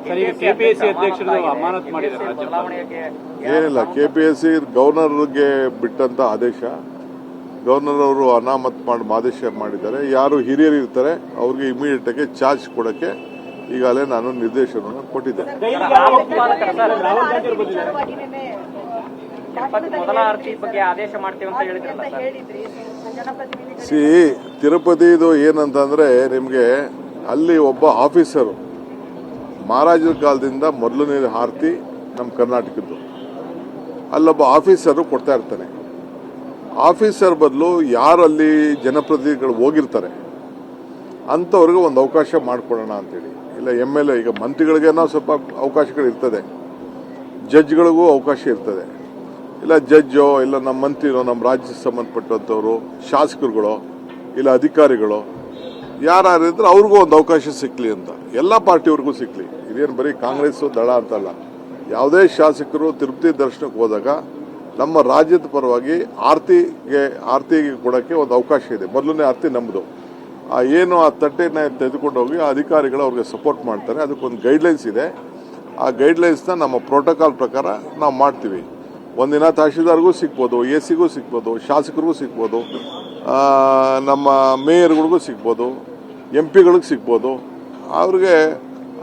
KPSC ಅಧ್ಯಕ್ಷರು ಅಮಾನತ್ ಮಾಡಿದ್ದಾರೆ. ಏನಿಲ್ಲ, ಕೆಪಿಎಸ್ಸಿ ಗವರ್ನರ್ಗೆ ಬಿಟ್ಟಂತ ಆದೇಶ. ಗವರ್ನರ್ ಅವರು ಅನಾಮತ್ ಮಾಡಿ ಆದೇಶ ಮಾಡಿದ್ದಾರೆ. ಯಾರು ಹಿರಿಯರು ಇರ್ತಾರೆ ಅವ್ರಿಗೆ ಇಮಿಡಿಯೇಟ್ ಆಗಿ ಚಾರ್ಜ್ ಕೊಡಕ್ಕೆ ಈಗಾಗಲೇ ನಾನು ನಿರ್ದೇಶನವನ್ನು ಕೊಟ್ಟಿದ್ದೆ. ತಿರುಪತಿದು ಏನಂತಂದ್ರೆ, ನಿಮಗೆ ಅಲ್ಲಿ ಒಬ್ಬ ಆಫೀಸರು ಮಹಾರಾಜರ ಕಾಲದಿಂದ ಮೊದಲನೇ ಆರತಿ ನಮ್ಮ ಕರ್ನಾಟಕದ್ದು, ಅಲ್ಲೊಬ್ಬ ಆಫೀಸರು ಕೊಡ್ತಾ ಇರ್ತಾನೆ. ಆಫೀಸರ್ ಬದಲು ಯಾರು ಅಲ್ಲಿ ಜನಪ್ರತಿನಿಧಿಗಳು ಹೋಗಿರ್ತಾರೆ ಅಂಥವ್ರಿಗೆ ಒಂದು ಅವಕಾಶ ಮಾಡಿಕೊಡೋಣ ಅಂತೇಳಿ. ಇಲ್ಲ MLA, ಈಗ ಮಂತ್ರಿಗಳಿಗೇನೋ ಸ್ವಲ್ಪ ಅವಕಾಶಗಳು ಇರ್ತದೆ, ಜಡ್ಜ್ಗಳಿಗೂ ಅವಕಾಶ ಇರ್ತದೆ. ಇಲ್ಲ ಜಡ್ಜೋ, ಇಲ್ಲ ನಮ್ಮ ಮಂತ್ರಿನೋ, ನಮ್ಮ ರಾಜ್ಯಕ್ಕೆ ಸಂಬಂಧಪಟ್ಟಂಥವ್ರು, ಶಾಸಕರುಗಳು, ಇಲ್ಲ ಅಧಿಕಾರಿಗಳು ಯಾರಿದ್ರೆ ಅವ್ರಿಗೂ ಒಂದು ಅವಕಾಶ ಸಿಕ್ಕಲಿ ಅಂತ. ಎಲ್ಲ ಪಾರ್ಟಿಯವ್ರಿಗೂ ಸಿಕ್ಕಲಿ. ಇದೇನು ಬರೀ ಕಾಂಗ್ರೆಸ್ ದಳ ಅಂತಲ್ಲ. ಯಾವುದೇ ಶಾಸಕರು ತಿರುಪತಿ ದರ್ಶನಕ್ಕೆ ಹೋದಾಗ ನಮ್ಮ ರಾಜ್ಯದ ಪರವಾಗಿ ಆರತಿಗೆ ಕೊಡೋಕ್ಕೆ ಒಂದು ಅವಕಾಶ ಇದೆ. ಮೊದಲನೇ ಆರತಿ ನಮ್ಮದು. ಏನು ಆ ತಟ್ಟೆನ ತೆಗೆದುಕೊಂಡು ಹೋಗಿ ಆ ಅಧಿಕಾರಿಗಳು ಅವ್ರಿಗೆ ಸಪೋರ್ಟ್ ಮಾಡ್ತಾರೆ. ಅದಕ್ಕೊಂದು ಗೈಡ್ಲೈನ್ಸ್ ಇದೆ. ಆ ಗೈಡ್ಲೈನ್ಸ್ನ ನಮ್ಮ ಪ್ರೋಟೋಕಾಲ್ ಪ್ರಕಾರ ನಾವು ಮಾಡ್ತೀವಿ. ಒಂದಿನ ತಹಶೀಲ್ದಾರ್ಗೂ ಸಿಗ್ಬೋದು, AC ಗೂ ಸಿಗ್ಬೋದು, ಶಾಸಕರಿಗೂ ಸಿಗ್ಬೋದು, ನಮ್ಮ ಮೇಯರ್ಗಳಿಗೂ ಸಿಗ್ಬೋದು, MP ಗಳಿಗೆ ಸಿಗ್ಬೋದು. ಅವ್ರಿಗೆ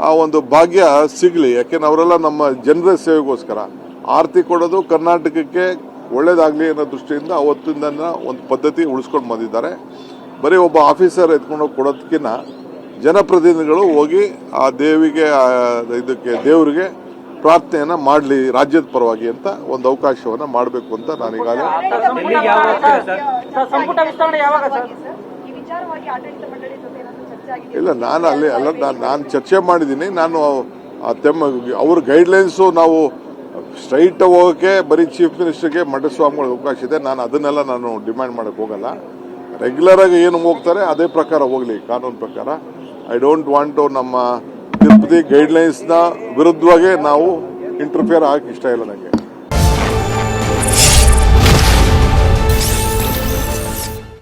ಆ ಒಂದು ಭಾಗ್ಯ ಸಿಗಲಿ. ಯಾಕೆಂದ್ರೆ ಅವರೆಲ್ಲ ನಮ್ಮ ಜನರ ಸೇವೆಗೋಸ್ಕರ ಆರತಿ ಕೊಡೋದು ಕರ್ನಾಟಕಕ್ಕೆ ಒಳ್ಳೇದಾಗಲಿ ಅನ್ನೋ ದೃಷ್ಟಿಯಿಂದ ಅವತ್ತಿಂದ ಒಂದು ಪದ್ಧತಿ ಉಳಿಸ್ಕೊಂಡು ಬಂದಿದ್ದಾರೆ. ಬರೀ ಒಬ್ಬ ಆಫೀಸರ್ ಎತ್ಕೊಂಡೋಗಿ ಕೊಡೋದಕ್ಕಿಂತ ಜನಪ್ರತಿನಿಧಿಗಳು ಹೋಗಿ ಆ ದೇವರಿಗೆ ಪ್ರಾರ್ಥನೆಯನ್ನ ಮಾಡಲಿ ರಾಜ್ಯದ ಪರವಾಗಿ ಅಂತ ಒಂದು ಅವಕಾಶವನ್ನ ಮಾಡಬೇಕು ಅಂತ ನಾನೀಗಾಗಲೇ ಇಲ್ಲ, ನಾನು ಚರ್ಚೆ ಮಾಡಿದ್ದೀನಿ. ನಾನು ಅವ್ರ ಗೈಡ್ಲೈನ್ಸು ನಾವು ಸ್ಟ್ರೈಟ್ ಹೋಗೋಕೆ ಬರೀ ಚೀಫ್ ಮಿನಿಸ್ಟರ್ಗೆ ಮಠಸ್ವಾಮಿಗಳಿಗೆ ಅವಕಾಶ ಇದೆ. ನಾನು ಅದನ್ನೆಲ್ಲ ಡಿಮ್ಯಾಂಡ್ ಮಾಡಕ್ಕೆ ಹೋಗಲ್ಲ. ರೆಗ್ಯುಲರ್ ಆಗಿ ಏನು ಹೋಗ್ತಾರೆ ಅದೇ ಪ್ರಕಾರ ಹೋಗ್ಲಿ, ಕಾನೂನು ಪ್ರಕಾರ. ಐ ಡೋಂಟ್ ವಾಂಟ್ ಟು ನಮ್ಮ ತಿರುಪತಿ ಗೈಡ್ಲೈನ್ಸ್ನ ವಿರುದ್ಧವಾಗಿ ನಾವು ಇಂಟರ್ಫಿಯರ್ ಆಗಕ್ಕೆ ಇಷ್ಟ ಇಲ್ಲ ನನಗೆ.